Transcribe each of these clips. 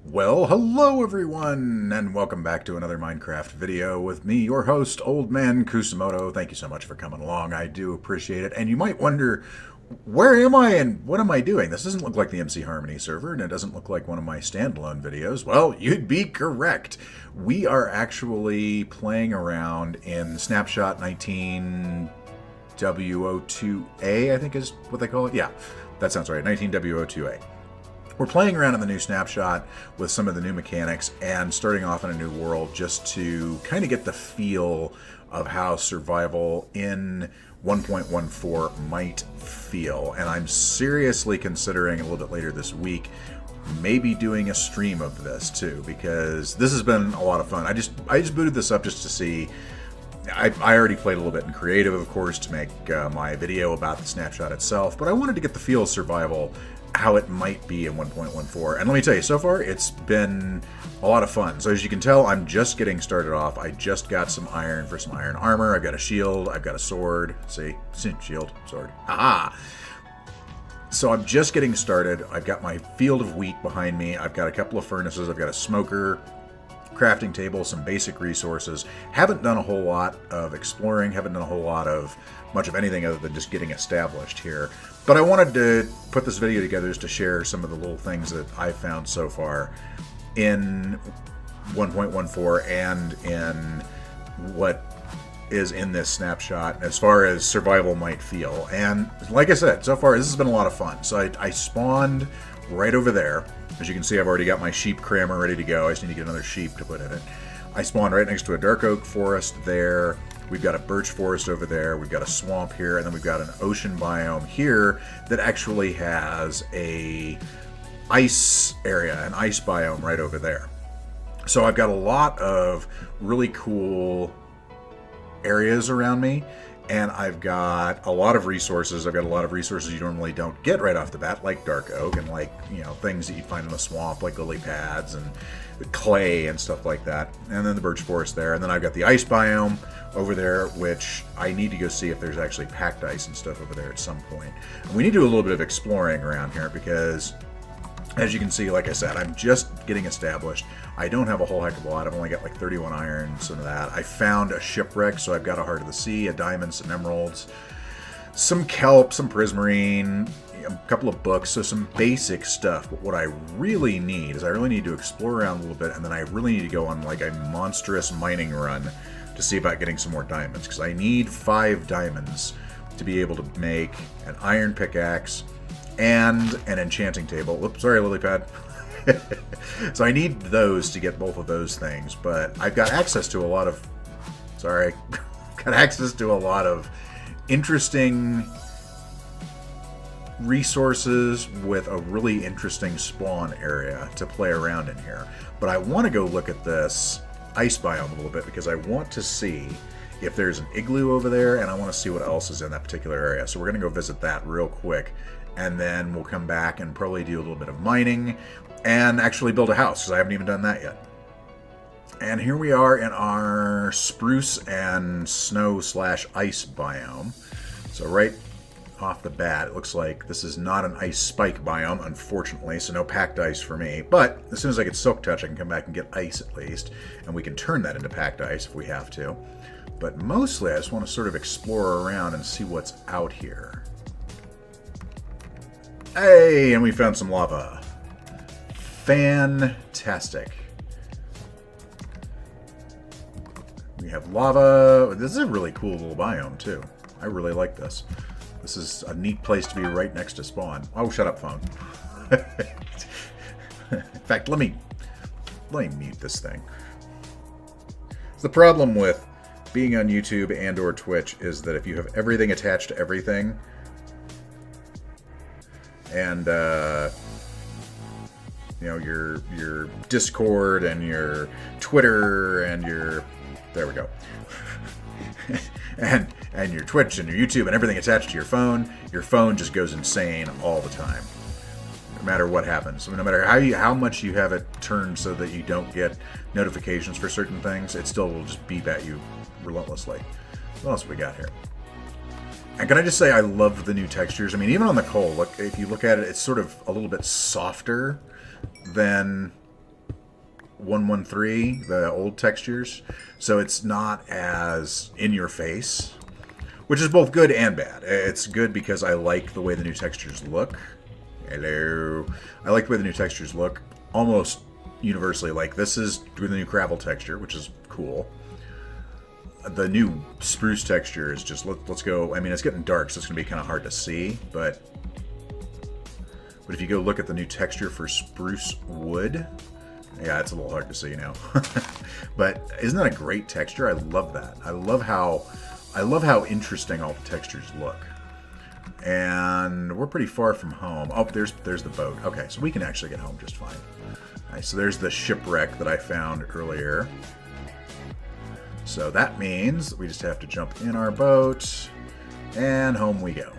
Well, hello everyone, and welcome back to another Minecraft video with me, your host, Old Man Kusamoto. Thank you so much for coming along. I do appreciate it. And you might wonder, where am I and what am I doing? This doesn't look like the MC Harmony server, and it doesn't look like one of my standalone videos. Well, you'd be correct. We are actually playing around in Snapshot 19W02A, I think is what they call it. Yeah, that sounds right, 19W02A. We're playing around in the new snapshot with some of the new mechanics and starting off in a new world just to kind of get the feel of how survival in 1.14 might feel. And I'm seriously considering a little bit later this week maybe doing a stream of this too, because this has been a lot of fun. I just booted this up just to see. I already played a little bit in creative, of course, to make my video about the snapshot itself, but I wanted to get the feel of survival, how it might be in 1.14. And let me tell you, so far it's been a lot of fun. So as you can tell, I'm just getting started off. I just got some iron for some iron armor. I've got a shield. I've got a sword. See? Shield, sword. Aha! So I'm just getting started. I've got my field of wheat behind me. I've got a couple of furnaces. I've got a smoker, crafting table, some basic resources. Haven't done a whole lot of exploring. Haven't done a whole lot of much of anything other than just getting established here. But I wanted to put this video together just to share some of the little things that I've found so far in 1.14 and in what is in this snapshot as far as survival might feel. And like I said, so far this has been a lot of fun. So I spawned right over there. As you can see, I've already got my sheep crammer ready to go. I just need to get another sheep to put in it. I spawned right next to a dark oak forest there. We've got a birch forest over there. We've got a swamp here, and then we've got an ocean biome here that actually has a ice area, an ice biome right over there. So I've got a lot of really cool areas around me, and I've got a lot of resources. I've got a lot of resources you normally don't get right off the bat, like dark oak and like, you know, things that you'd find in the swamp, like lily pads and clay and stuff like that. And then the birch forest there. And then I've got the ice biome over there, which I need to go see if there's actually packed ice and stuff over there at some point. And we need to do a little bit of exploring around here because, as you can see, like I said, I'm just getting established. I don't have a whole heck of a lot. I've only got like 31 iron, some of that. I found a shipwreck, so I've got a heart of the sea, a diamond, some emeralds, some kelp, some prismarine, a couple of books, so some basic stuff. But what I really need is I really need to explore around a little bit, and then I really need to go on like a monstrous mining run to see about getting some more diamonds, because I need 5 diamonds to be able to make an iron pickaxe and an enchanting table. Oops, sorry, lily pad. So I need those to get both of those things, but I've got access to a lot of interesting resources with a really interesting spawn area to play around in here. But I want to go look at this ice biome a little bit because I want to see if there's an igloo over there, and I want to see what else is in that particular area. So we're going to go visit that real quick, and then we'll come back and probably do a little bit of mining and actually build a house, because I haven't even done that yet. And here we are in our spruce and snow / ice biome. So right off the bat, it looks like this is not an ice spike biome, unfortunately, so no packed ice for me. But as soon as I get silk touch, I can come back and get ice at least, and we can turn that into packed ice if we have to. But mostly I just want to sort of explore around and see what's out here. Hey, and we found some lava. Fantastic. We have lava. This is a really cool little biome too. I really like this. This is a neat place to be right next to spawn. Oh, shut up, phone. In fact, let me mute this thing. The problem with being on YouTube and or Twitch is that if you have everything attached to everything, and you know, your Discord and your Twitter and your, there we go, and your Twitch and your YouTube and everything attached to your phone just goes insane all the time, no matter what happens. I mean, no matter how much you have it turned so that you don't get notifications for certain things, it still will just beep at you relentlessly. What else have we got here? And can I just say I love the new textures? I mean, even on the coal, look, if you look at it, it's sort of a little bit softer than 113, the old textures, so it's not as in your face, which is both good and bad. It's good because I like the way the new textures look. Hello. I like the way the new textures look almost universally. Like, this is the new gravel texture, which is cool. The new spruce texture is just, let's go. I mean, it's getting dark, so it's going to be kind of hard to see, but if you go look at the new texture for spruce wood, yeah, it's a little hard to see now. But isn't that a great texture? I love that. I love how interesting all the textures look. And we're pretty far from home. Oh, there's the boat. Okay, so we can actually get home just fine. All right, so there's the shipwreck that I found earlier. So that means we just have to jump in our boat, and home we go.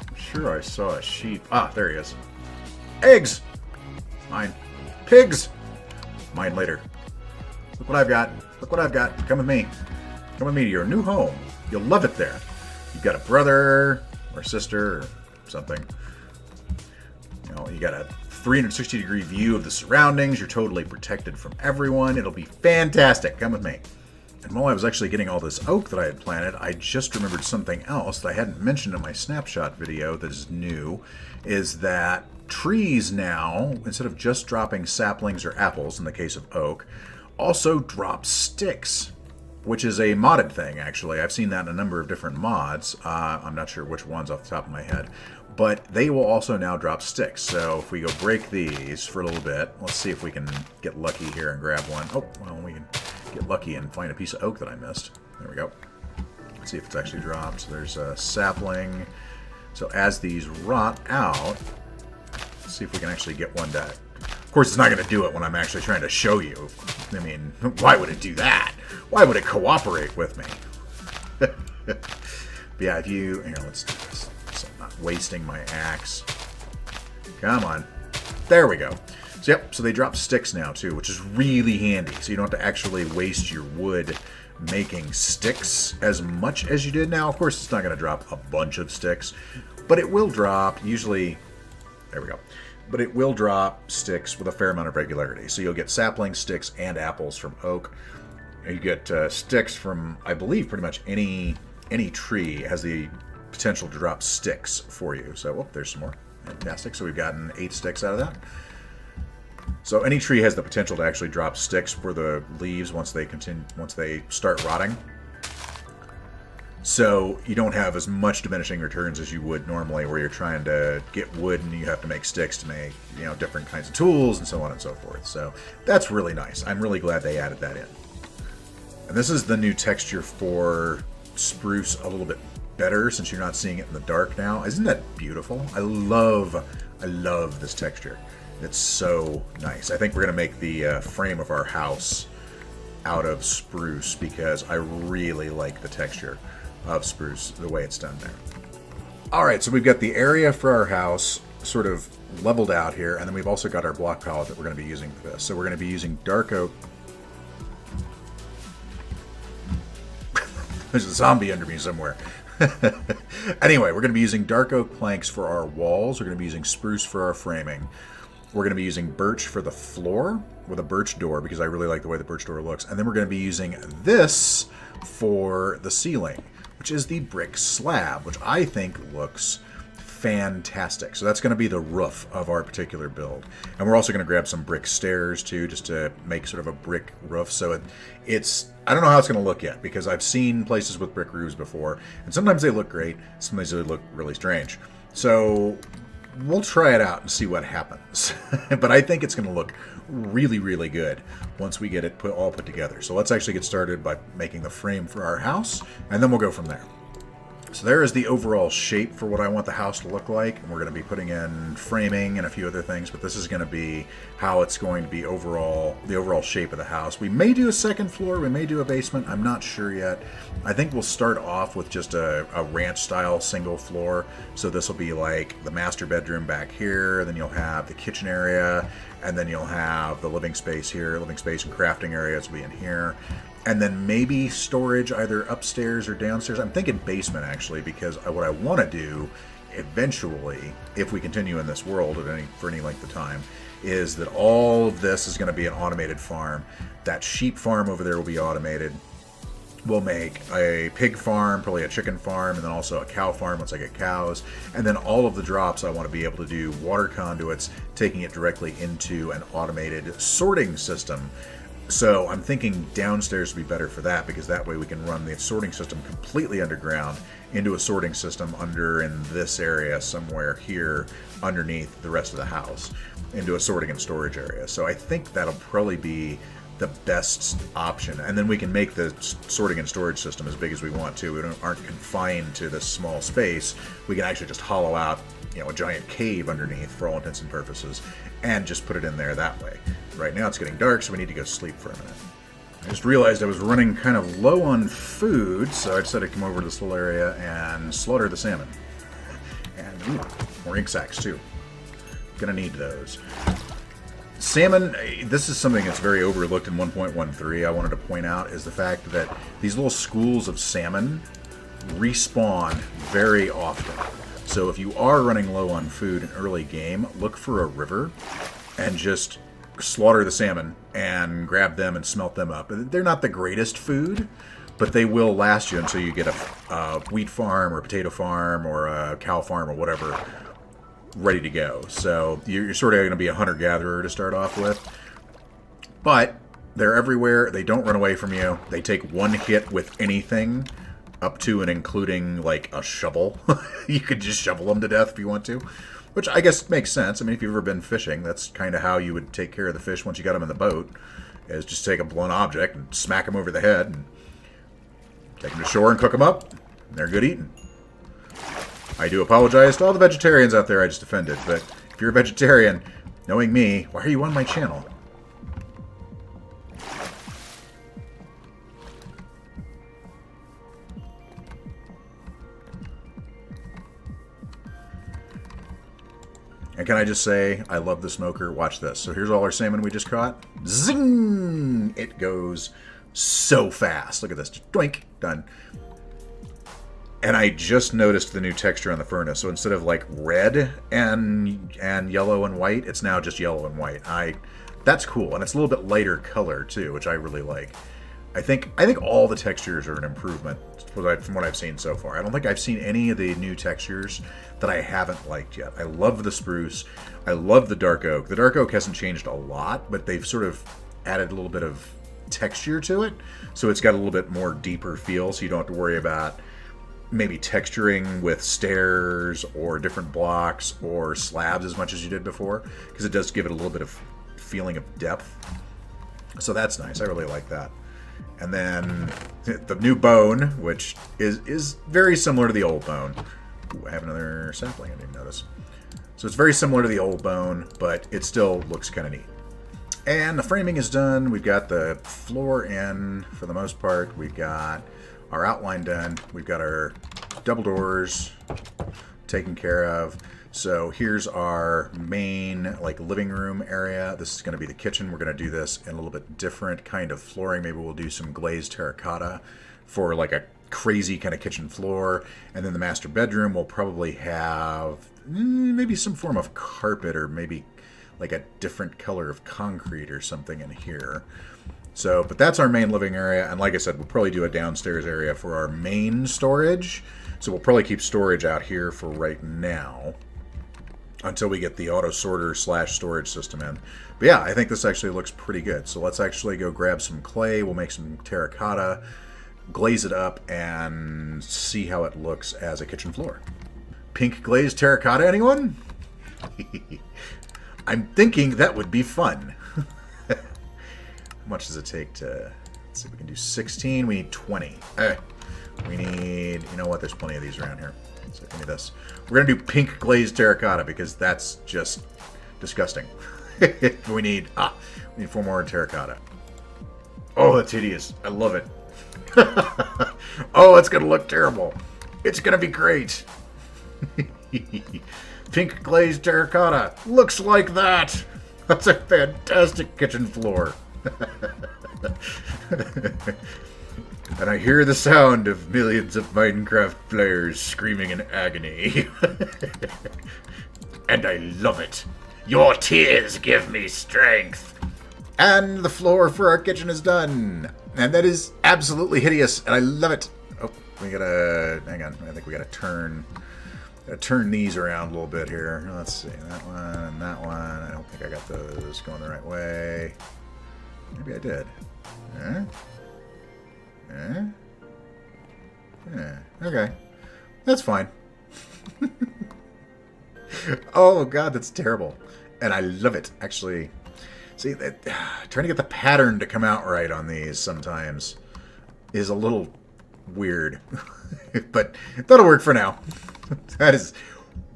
I'm sure I saw a sheep. Ah, there he is. Eggs! Mine. Pigs! Mine later. Look what I've got. Look what I've got. Come with me. Come with me to your new home. You'll love it there. You've got a brother or sister or something. You know, you got a 360-degree view of the surroundings. You're totally protected from everyone. It'll be fantastic. Come with me. And while I was actually getting all this oak that I had planted, I just remembered something else that I hadn't mentioned in my snapshot video that is new, is that trees now, instead of just dropping saplings or apples in the case of oak, also drop sticks, which is a modded thing, actually. I've seen that in a number of different mods. I'm not sure which ones off the top of my head. But they will also now drop sticks. So if we go break these for a little bit, let's see if we can get lucky here and grab one. Oh, well, we can get lucky and find a piece of oak that I missed. There we go. Let's see if it's actually dropped. So there's a sapling. So as these rot out, let's see if we can actually get one to... Of course, it's not going to do it when I'm actually trying to show you. I mean, why would it do that? Why would it cooperate with me? But yeah, if you... Here, let's do this. So I'm not wasting my axe. Come on. There we go. So, yep, so they drop sticks now, too, which is really handy. So you don't have to actually waste your wood making sticks as much as you did. Now, of course, it's not going to drop a bunch of sticks, but it will drop, usually... There we go. But it will drop sticks with a fair amount of regularity. So you'll get saplings, sticks, and apples from oak. You get sticks from, I believe, pretty much any tree has the potential to drop sticks for you. So, oh, there's some more. Fantastic. So we've gotten 8 sticks out of that. So any tree has the potential to actually drop sticks for the leaves once they start rotting. So you don't have as much diminishing returns as you would normally, where you're trying to get wood and you have to make sticks to make, you know, different kinds of tools and so on and so forth. So that's really nice. I'm really glad they added that in. And this is the new texture for spruce, a little bit better since you're not seeing it in the dark now. Isn't that beautiful? I love this texture. It's so nice. I think we're gonna make the frame of our house out of spruce because I really like the texture of spruce, the way it's done there. Alright, so we've got the area for our house sort of leveled out here, and then we've also got our block palette that we're going to be using for this. So we're going to be using dark oak. There's a zombie under me somewhere. Anyway, we're going to be using dark oak planks for our walls. We're going to be using spruce for our framing. We're going to be using birch for the floor with a birch door because I really like the way the birch door looks. And then we're going to be using this for the ceiling, which is the brick slab, which I think looks fantastic. So that's going to be the roof of our particular build. And we're also going to grab some brick stairs too, just to make sort of a brick roof. So it's, I don't know how it's going to look yet because I've seen places with brick roofs before, and sometimes they look great, sometimes they look really strange. So we'll try it out and see what happens. But I think it's going to look really, really good once we get it all put together. So let's actually get started by making the frame for our house, and then we'll go from there. So there is the overall shape for what I want the house to look like. And we're going to be putting in framing and a few other things, but this is going to be how it's going to be overall, the overall shape of the house. We may do a second floor, we may do a basement, I'm not sure yet. I think we'll start off with just a ranch style single floor. So this will be like the master bedroom back here, then you'll have the kitchen area, and then you'll have the living space here, living space and crafting areas will be in here. And then maybe storage either upstairs or downstairs. I'm thinking basement actually, because what I want to do eventually, if we continue in this world for any length of time, is that all of this is going to be an automated farm. That sheep farm over there will be automated. We'll make a pig farm, probably a chicken farm, and then also a cow farm once I get cows. And then all of the drops, I want to be able to do water conduits, taking it directly into an automated sorting system. So I'm thinking downstairs would be better for that, because that way we can run the sorting system completely underground into a sorting system under in this area somewhere here underneath the rest of the house, into a sorting and storage area. So I think that'll probably be the best option, and then we can make the sorting and storage system as big as we want to. We aren't confined to this small space. We can actually just hollow out, a giant cave underneath for all intents and purposes, and just put it in there that way. Right now it's getting dark, so we need to go sleep for a minute. I just realized I was running kind of low on food, so I decided to come over to this little area and slaughter the salmon. And more ink sacs too. Gonna need those. Salmon, this is something that's very overlooked in 1.13, I wanted to point out, is the fact that these little schools of salmon respawn very often. So if you are running low on food in early game, look for a river and just slaughter the salmon and grab them and smelt them up. They're not the greatest food, but they will last you until you get a wheat farm or a potato farm or a cow farm or whatever ready to go. So you're sort of going to be a hunter-gatherer to start off with. But they're everywhere. They don't run away from you. They take one hit with anything, up to and including like a shovel. You could just shovel them to death if you want to, which I guess makes sense. I mean, if you've ever been fishing, that's kind of how you would take care of the fish once you got them in the boat, is just take a blunt object and smack them over the head and take them to shore and cook them up. And they're good eating. I do apologize to all the vegetarians out there I just offended, but if you're a vegetarian, knowing me, why are you on my channel? And can I just say, I love the smoker. Watch this. So here's all our salmon we just caught. Zing! It goes so fast. Look at this. Just doink. Done. And I just noticed the new texture on the furnace. So instead of like red and yellow and white, it's now just yellow and white. That's cool, and it's a little bit lighter color too, which I really like. I think all the textures are an improvement from what I've seen so far. I don't think I've seen any of the new textures that I haven't liked yet. I love the spruce. I love the dark oak. The dark oak hasn't changed a lot, but they've sort of added a little bit of texture to it, so it's got a little bit more deeper feel, so you don't have to worry about maybe texturing with stairs or different blocks or slabs as much as you did before, because it does give it a little bit of feeling of depth. So that's nice. I really like that. And then the new bone, which is very similar to the old bone. Ooh, I have another sapling I didn't notice. So it's very similar to the old bone, but it still looks kind of neat. And the framing is done. We've got the floor in for the most part. We've got our outline done. We've got our double doors taken care of. So here's our main living room area. This is going to be the kitchen. We're going to do this in a little bit different kind of flooring. Maybe we'll do some glazed terracotta for like a crazy kind of kitchen floor. And then the master bedroom will probably have maybe some form of carpet, or maybe like a different color of concrete or something in here. So, but that's our main living area, and like I said, we'll probably do a downstairs area for our main storage. So we'll probably keep storage out here for right now, until we get the auto sorter / storage system in. But yeah, I think this actually looks pretty good. So let's actually go grab some clay. We'll make some terracotta, glaze it up, and see how it looks as a kitchen floor. Pink glazed terracotta, anyone? I'm thinking that would be fun. How much does it take to... Let's see if we can do 16. We need 20. We need... You know what? There's plenty of these around here. So give me this. We're going to do pink glazed terracotta because that's just disgusting. we need 4 more terracotta. Oh, that's hideous. I love it. Oh, it's going to look terrible. It's going to be great. Pink glazed terracotta. Looks like that. That's a fantastic kitchen floor. And I hear the sound of millions of Minecraft players screaming in agony. And I love it. Your tears give me strength. And the floor for our kitchen is done. And that is absolutely hideous, and I love it. Oh, we gotta, hang on, I think we gotta turn these around a little bit here. Let's see, that one and that one. I don't think I got those going the right way. Maybe I did. Okay. That's fine. Oh, God, that's terrible. And I love it, actually. See, trying to get the pattern to come out right on these sometimes is a little weird. But that'll work for now. That is...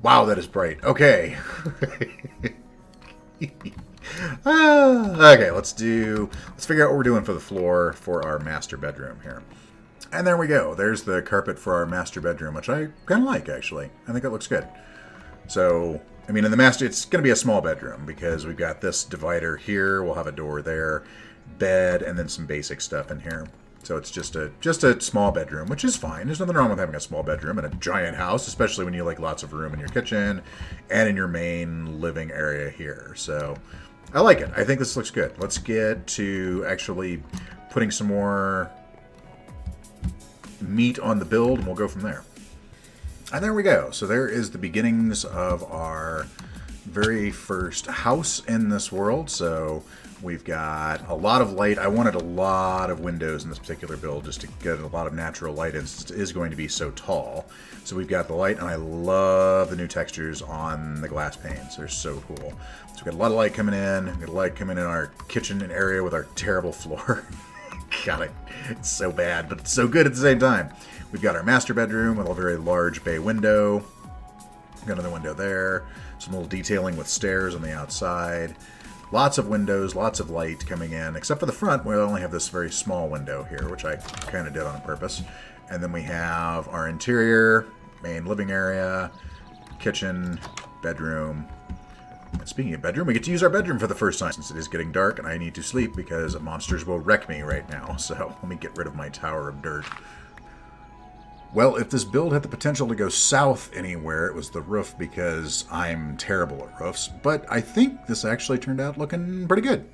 Wow, that is bright. Okay. Okay, let's figure out what we're doing for the floor for our master bedroom here. And there we go. There's the carpet for our master bedroom, which I kind of like, actually. I think it looks good. So, I mean, in the master, it's going to be a small bedroom because we've got this divider here. We'll have a door there, bed, and then some basic stuff in here. So it's just a small bedroom, which is fine. There's nothing wrong with having a small bedroom in a giant house, especially when you like lots of room in your kitchen and in your main living area here. So I like it. I think this looks good. Let's get to actually putting some more meat on the build, and we'll go from there. And there we go. So there is the beginnings of our very first house in this world. So we've got a lot of light. I wanted a lot of windows in this particular build just to get a lot of natural light. It is going to be so tall. So we've got the light, and I love the new textures on the glass panes. They're so cool. So we've got a lot of light coming in. We've got light coming in our kitchen area with our terrible floor. God, it's so bad, but it's so good at the same time. We've got our master bedroom with a very large bay window. Got another window there. Some little detailing with stairs on the outside. Lots of windows, lots of light coming in, except for the front where I only have this very small window here, which I kind of did on purpose. And then we have our interior, main living area, kitchen, bedroom. And speaking of bedroom, we get to use our bedroom for the first time since it is getting dark and I need to sleep because monsters will wreck me right now. So let me get rid of my tower of dirt. Well, if this build had the potential to go south anywhere, it was the roof because I'm terrible at roofs. But I think this actually turned out looking pretty good.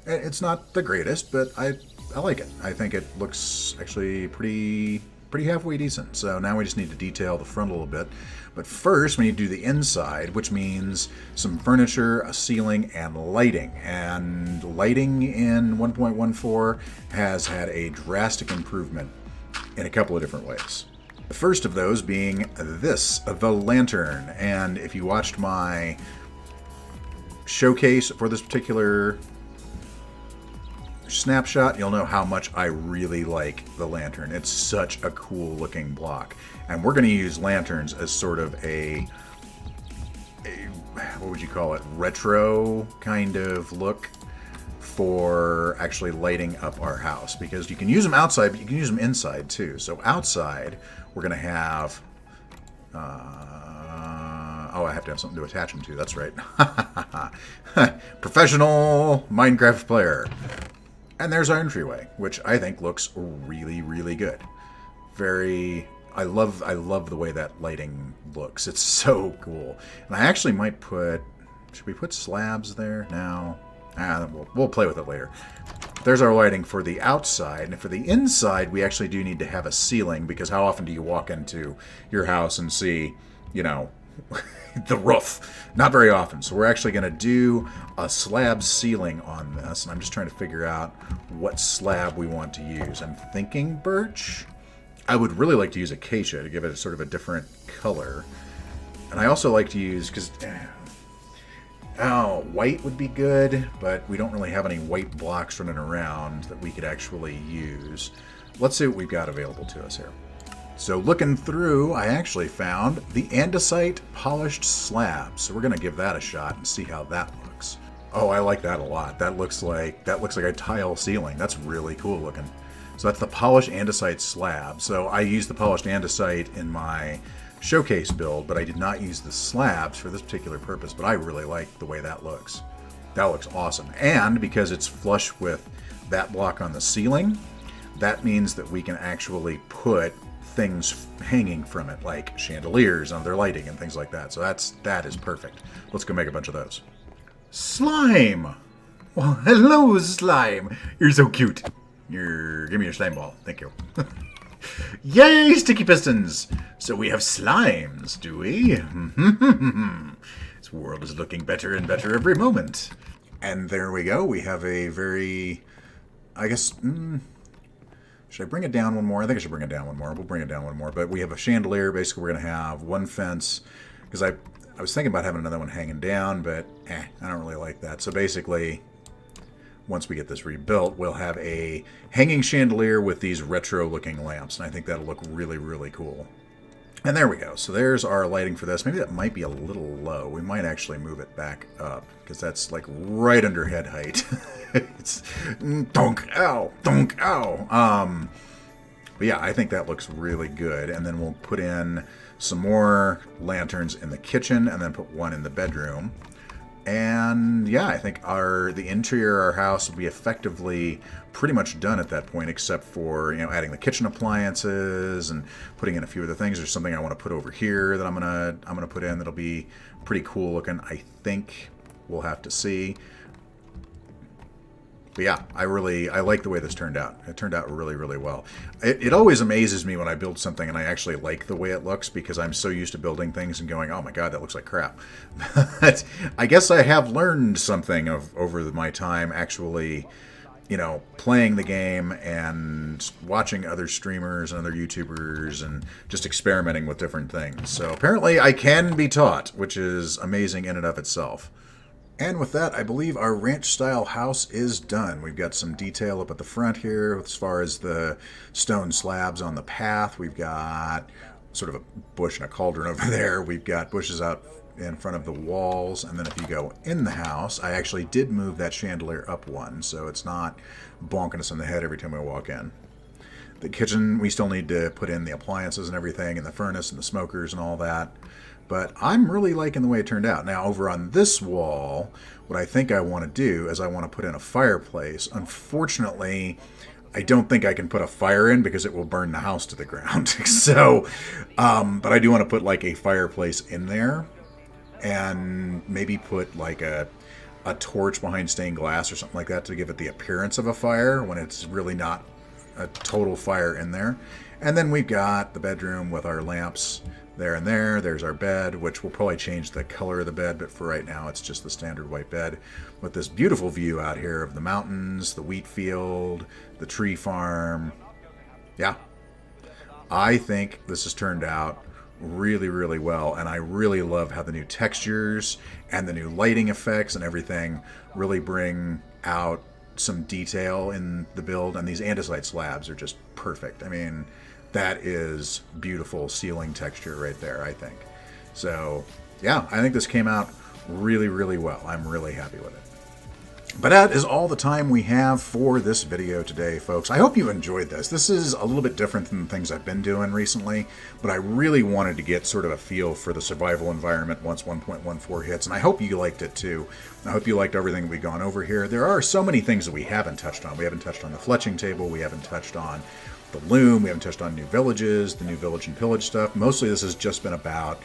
It's not the greatest, but I like it. I think it looks actually pretty halfway decent. So now we just need to detail the front a little bit. But first, we need to do the inside, which means some furniture, a ceiling, and lighting. And lighting in 1.14 has had a drastic improvement in a couple of different ways. The first of those being this, the lantern. And if you watched my showcase for this particular snapshot, you'll know how much I really like the lantern. It's such a cool looking block. And we're going to use lanterns as sort of a what would you call it, retro kind of look for actually lighting up our house. Because you can use them outside, but you can use them inside too. So outside, we're going to have... oh, I have to have something to attach them to. That's right. Professional Minecraft player. And there's our entryway, which I think looks really, really good. I love the way that lighting looks. It's so cool. And I actually might put... Should we put slabs there now? We'll play with it later. There's our lighting for the outside. And for the inside, we actually do need to have a ceiling, because how often do you walk into your house and see, you know, the roof? Not very often. So we're actually going to do a slab ceiling on this. And I'm just trying to figure out what slab we want to use. I'm thinking birch. I would really like to use acacia to give it a sort of a different color. And I also like to use, because... white would be good, but we don't really have any white blocks running around that we could actually use. Let's see what we've got available to us here. So looking through, I actually found the andesite polished slab. So we're going to give that a shot and see how that looks. Oh, I like that a lot. That looks like a tile ceiling. That's really cool looking. So that's the polished andesite slab. So I used the polished andesite in my showcase build, but I did not use the slabs for this particular purpose, but I really like the way that looks. That looks awesome. And because it's flush with that block on the ceiling, that means that we can actually put things hanging from it, like chandeliers and other lighting and things like that. So that is perfect. Let's go make a bunch of those. Slime! Well, hello, Slime! You're so cute. Give me your slime ball. Thank you. Yay, sticky pistons! So we have slimes, do we? This world is looking better and better every moment. And there we go. We have a very... I guess... should I bring it down one more? I think I should bring it down one more. We'll bring it down one more. But we have a chandelier. Basically, we're going to have one fence. Because I was thinking about having another one hanging down, but I don't really like that. So basically, once we get this rebuilt, we'll have a hanging chandelier with these retro-looking lamps. And I think that'll look really, really cool. And there we go. So there's our lighting for this. Maybe that might be a little low. We might actually move it back up, because that's like right under head height. It's donk, ow, donk, ow. But yeah, I think that looks really good. And then we'll put in some more lanterns in the kitchen, and then put one in the bedroom. And yeah, I think the interior of our house will be effectively pretty much done at that point, except for, adding the kitchen appliances and putting in a few other things. There's something I want to put over here that I'm gonna put in that'll be pretty cool looking. I think we'll have to see. But yeah, I like the way this turned out. It turned out really, really well. It always amazes me when I build something and I actually like the way it looks, because I'm so used to building things and going, oh my god, that looks like crap. But I guess I have learned something over my time actually, playing the game and watching other streamers and other YouTubers and just experimenting with different things. So apparently I can be taught, which is amazing in and of itself. And with that, I believe our ranch-style house is done. We've got some detail up at the front here as far as the stone slabs on the path. We've got sort of a bush and a cauldron over there. We've got bushes out in front of the walls. And then if you go in the house, I actually did move that chandelier up one, so it's not bonking us in the head every time we walk in. The kitchen, we still need to put in the appliances and everything, and the furnace and the smokers and all that. But I'm really liking the way it turned out. Now, over on this wall, what I think I want to do is I want to put in a fireplace. Unfortunately, I don't think I can put a fire in because it will burn the house to the ground. So, but I do want to put like a fireplace in there, and maybe put like a torch behind stained glass or something like that to give it the appearance of a fire when it's really not a total fire in there. And then we've got the bedroom with our lamps there and there. There's our bed, which will probably change the color of the bed, but for right now it's just the standard white bed with this beautiful view out here of the mountains, the wheat field, the tree farm. Yeah, I think this has turned out really, really well, and I really love how the new textures and the new lighting effects and everything really bring out some detail in the build, and these andesite slabs are just perfect. I mean, that is beautiful ceiling texture right there, I think. So, yeah, I think this came out really, really well. I'm really happy with it. But that is all the time we have for this video today, folks. I hope you enjoyed this. This is a little bit different than the things I've been doing recently, but I really wanted to get sort of a feel for the survival environment once 1.14 hits, and I hope you liked it too. I hope you liked everything we've gone over here. There are so many things that we haven't touched on. We haven't touched on the fletching table. We haven't touched on the loom. We haven't touched on new villages, the new Village and Pillage stuff. Mostly this has just been about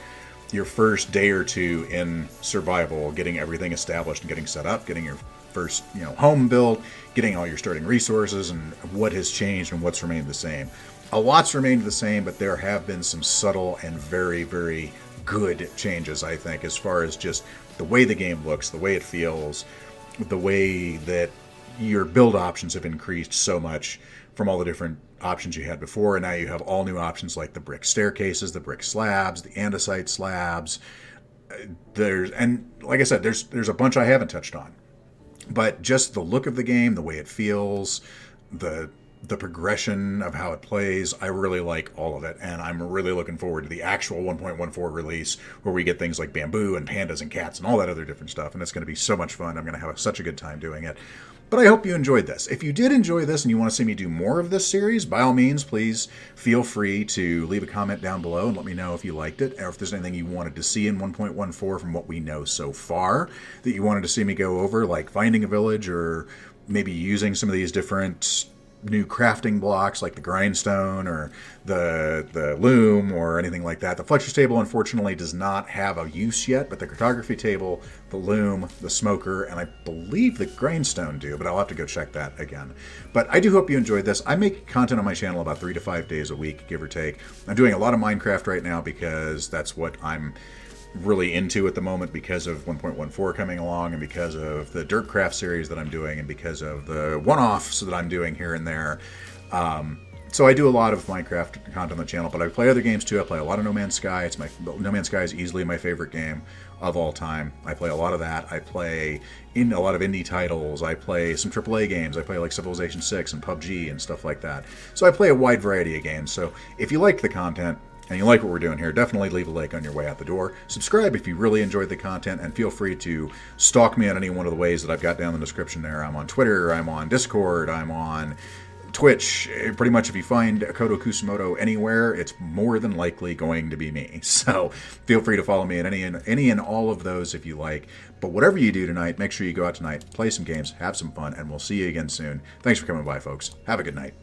your first day or two in survival, getting everything established and getting set up, getting your first home built, getting all your starting resources, and what has changed and what's remained the same. A lot's remained the same, but there have been some subtle and very, very good changes, I think, as far as just the way the game looks, the way it feels, the way that your build options have increased so much from all the different options you had before, and now you have all new options like the brick staircases, the brick slabs, the andesite slabs. And like I said, there's a bunch I haven't touched on, but just the look of the game, the way it feels, the progression of how it plays, I really like all of it, and I'm really looking forward to the actual 1.14 release where we get things like bamboo and pandas and cats and all that other different stuff, and it's going to be so much fun. I'm going to have such a good time doing it. But I hope you enjoyed this. If you did enjoy this and you want to see me do more of this series, by all means, please feel free to leave a comment down below and let me know if you liked it, or if there's anything you wanted to see in 1.14 from what we know so far that you wanted to see me go over, like finding a village or maybe using some of these different new crafting blocks like the grindstone or the loom or anything like that. The Fletcher's table, unfortunately, does not have a use yet, but the cartography table, the loom, the smoker, and I believe the grindstone do, but I'll have to go check that again. But I do hope you enjoyed this. I make content on my channel about 3 to 5 days a week, give or take. I'm doing a lot of Minecraft right now because that's what I'm really into at the moment, because of 1.14 coming along and because of the Dirtcraft series that I'm doing and because of the one-offs that I'm doing here and there. So I do a lot of Minecraft content on the channel, but I play other games too. I play a lot of No Man's Sky. No Man's Sky is easily my favorite game of all time. I play a lot of that. I play in a lot of indie titles. I play some AAA games. I play like Civilization 6 and PUBG and stuff like that. So I play a wide variety of games. So if you like the content and you like what we're doing here, definitely leave a like on your way out the door. Subscribe if you really enjoyed the content, and feel free to stalk me on any one of the ways that I've got down in the description there. I'm on Twitter, I'm on Discord, I'm on Twitch. Pretty much if you find Akoto Kusumoto anywhere, it's more than likely going to be me. So feel free to follow me at any and all of those if you like. But whatever you do tonight, make sure you go out tonight, play some games, have some fun, and we'll see you again soon. Thanks for coming by, folks. Have a good night.